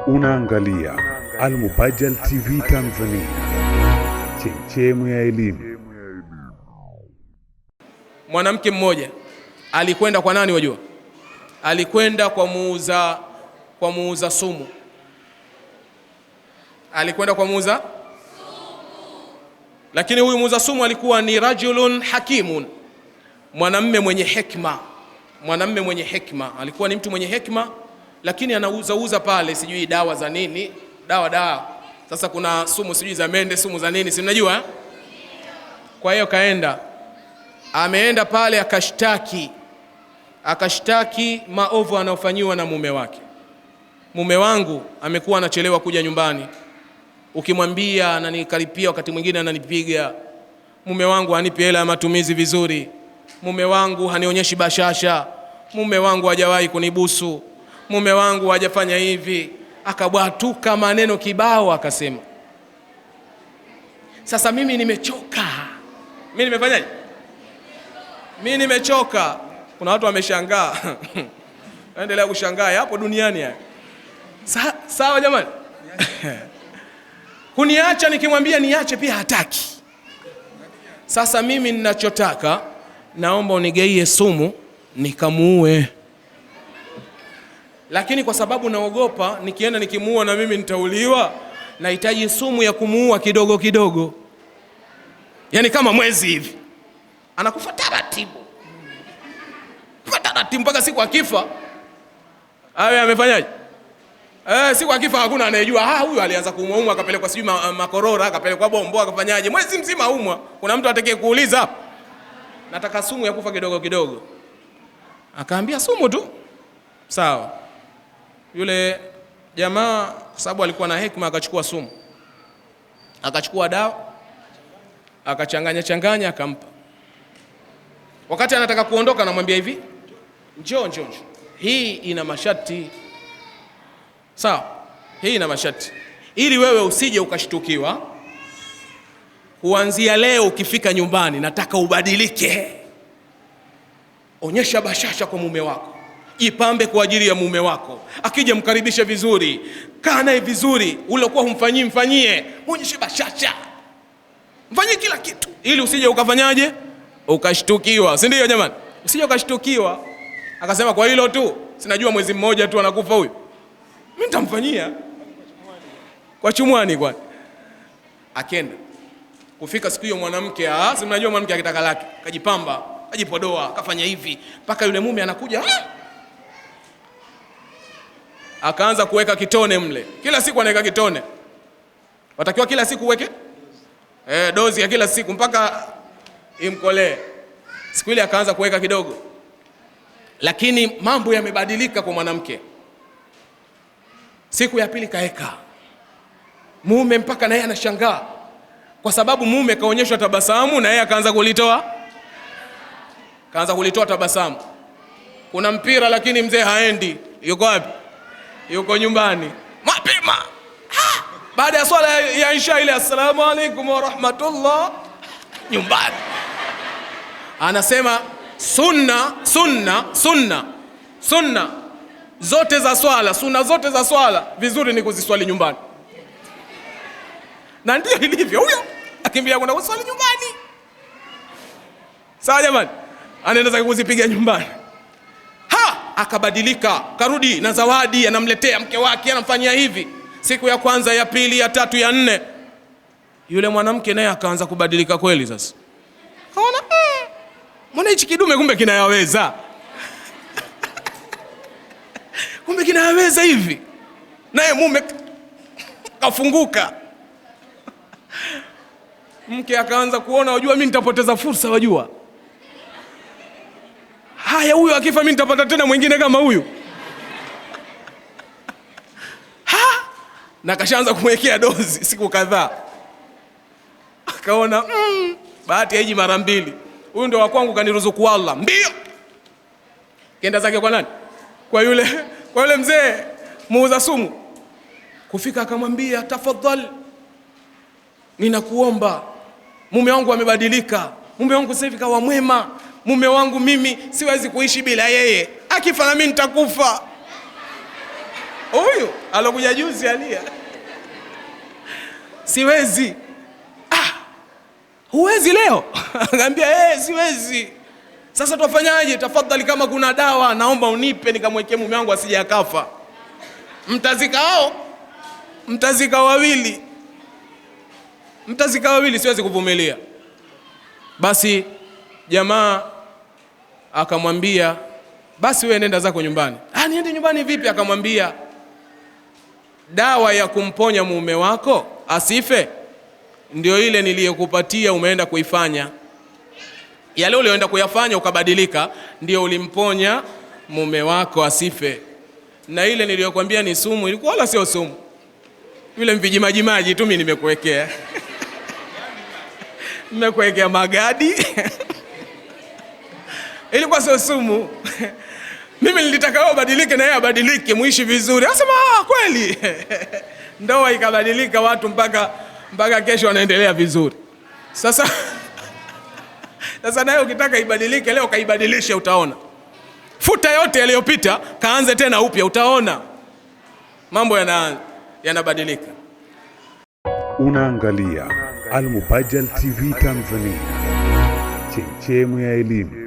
Unaangalia Al-Mubajjal TV Tanzania, chemchemu ya elimu. Mwanamke mmoja alikwenda kwa nani wajua? Alikwenda kwa muuza sumu. Alikwenda kwa muuza sumu. Lakini huyu muuza sumu alikuwa ni rajulun hakimun, mwanamume mwenye hekima. Mwanamume mwenye hekima, alikuwa ni mtu mwenye hekima, lakini anauza pale sijui dawa za nini, dawa. Sasa kuna sumu sijui za mende, sumu za nini, si mnajua? Kwa hiyo ameenda pale akashtaki maovu anayofanyiwa na mume wake. Mume wangu amekuwa anachelewa kuja nyumbani, ukimwambia ananikaripia, wakati mwingine ananipiga. Mume wangu hanipi hela ya matumizi vizuri. Mume wangu hanionyeshi bashasha. Mume wangu hajawahi kunibusu. Mume wangu hajafanya hivi. Akabwatuka maneno kibao akasema. Sasa mimi nimechoka. Mimi nimefanyaje? Mimi nimechoka. Kuna watu wameshangaa. Endelea kushangaa hapo duniani haya. Sawa jamani? Kuniacha nikimwambia niache pia hataki. Sasa mimi ninachotaka, naomba unigeie sumu nikamuue. Lakini kwa sababu naogopa nikienda nikimuua na mimi nitauliwa, nahitaji sumu ya kumuua kidogo kidogo. Yaani kama mwezi hivi. Anakufa taratibu. Mpaka siku akifa. Awe amefanyaje? Siku akifa hakuna anayejua huyu alianza kuumwa akapelekwa sijui makorora, akapelekwa bombo, akafanyaje. Mwezi mzima umwa. Kuna mtu atakaye kuuliza hapo? Nataka sumu ya kufa kidogo kidogo. Akaambia sumu tu. Sawa. Yule jamaa sababu alikuwa na hekima akachukua sumu. Akachukua dawa. Akachanganya akampa. Wakati anataka kuondoka anamwambia hivi, njoo. Hii ina masharti. Sawa? Hii ina masharti. Ili wewe usije ukashtukiwa. Kuanzia leo ukifika nyumbani nataka ubadilike. Onyesha bashasha kwa mume wako. Jipambe kwa ajili ya mume wako. Akija mkaribishe vizuri. Kaa naye vizuri. Uliokuwa humfanyii mfanyie. Onyesha bashasha. Mfanyie kila kitu. Ili usije ukafanyaje? Ukashtukiwa. Si ndio jamani? Usije ukashtukiwa. Akasema kwa hilo tu, sinajua mwezi mmoja tu anakufa huyu. Mimi nitamfanyia. Kwa chumwani kwani. Akenda. Kufika siku hiyo mwanamke, si mnajua mwanamke akitaka lake, kajipamba, kajipodoa, kafanya hivi, mpaka yule mume anakuja. Akaanza kuweka kitone mle. Kila siku anaweka kitone. Watakiwa kila siku uweke dozi ya kila siku mpaka imkolee. Siku ile akaanza kuweka kidogo. Lakini mambo yamebadilika kwa mwanamke. Siku ya pili kaeka. Mume mpaka naye anashangaa. Kwa sababu mume kaonyeshwa tabasamu na yeye akaanza kulitoa. Kaanza kulitoa tabasamu. Kuna mpira lakini mzee haendi. Yuko wapi? Yuko nyumbani. Mapema. Baada ya swala ya Isha ile, assalamu alaykum wa rahmatullah, nyumbani. Anasema sunna zote za swala, sunna zote za swala vizuri ni kuziswali nyumbani. Na ndio ilivyo, huyo akimbia kwenda kuswali nyumbani. Sawa jamani? Anaenda zake kuzipiga nyumbani. Akabadilika, karudi na zawadi anamletea mke wake, anamfanyia hivi. Siku ya kwanza, ya pili, ya tatu, ya nne. Yule mwanamke naye akaanza kubadilika kweli sasa. Kaona mbona hichi kidume kumbe kinayaweza. Kumbe kinayaweza hivi. Naye mume kafunguka. Mke akaanza kuona, wajua mimi nitapoteza fursa wajua. Haya, huyu akifa mimi nitapata tena mwingine kama huyu. Na kashaanza kumwekea dozi siku kadhaa. Akaona bahati haiji mara mbili. Huyu ndio wa kwangu kaniruzuku Allah. Ndio. Kenda zake kwa nani? Kwa yule mzee muuza sumu. Kufika akamwambia, tafadhali, ninakuomba, mume wangu amebadilika. Mume wangu sasa hivi kawa mwema. Mume wangu mimi siwezi kuishi bila yeye. Akifa na mimi nitakufa. Huyu alokuja juzi alia, siwezi. Huwezi leo? Akambia siwezi. Sasa tufanyaje? Tafadhali, kama kuna dawa naomba unipe nikamwekee mume wangu asije akafa. Mtazika wawili, siwezi kuvumilia. Basi jamaa akamwambia, basi wewe nenda zako nyumbani. Niende nyumbani vipi? Akamwambia, dawa ya kumponya mume wako asife ndio ile niliyokupatia, umeenda kuifanya. Yale ulioenda kuyafanya ukabadilika, ndio ulimponya mume wako asife. Na ile niliyokuambia ni sumu, ilikuwa wala sio sumu. Yule mvijimajimaji tu mimi nimekuwekea. Nimekuwekea magadi. Ilikuwa sio sumu. Mimi nilitaka wewe ubadilike na yeye abadilike, muishi vizuri. Asema kweli. Ndoa ikabadilika, watu mpaka kesho wanaendelea vizuri. Sasa nawe ukitaka ibadilike leo, kaibadilishe, utaona. Futa yote yaliyopita, kaanze tena upya, utaona mambo yanabadilika. Unaangalia Al Mubajjal TV Tanzania, chemchemu ya elimu.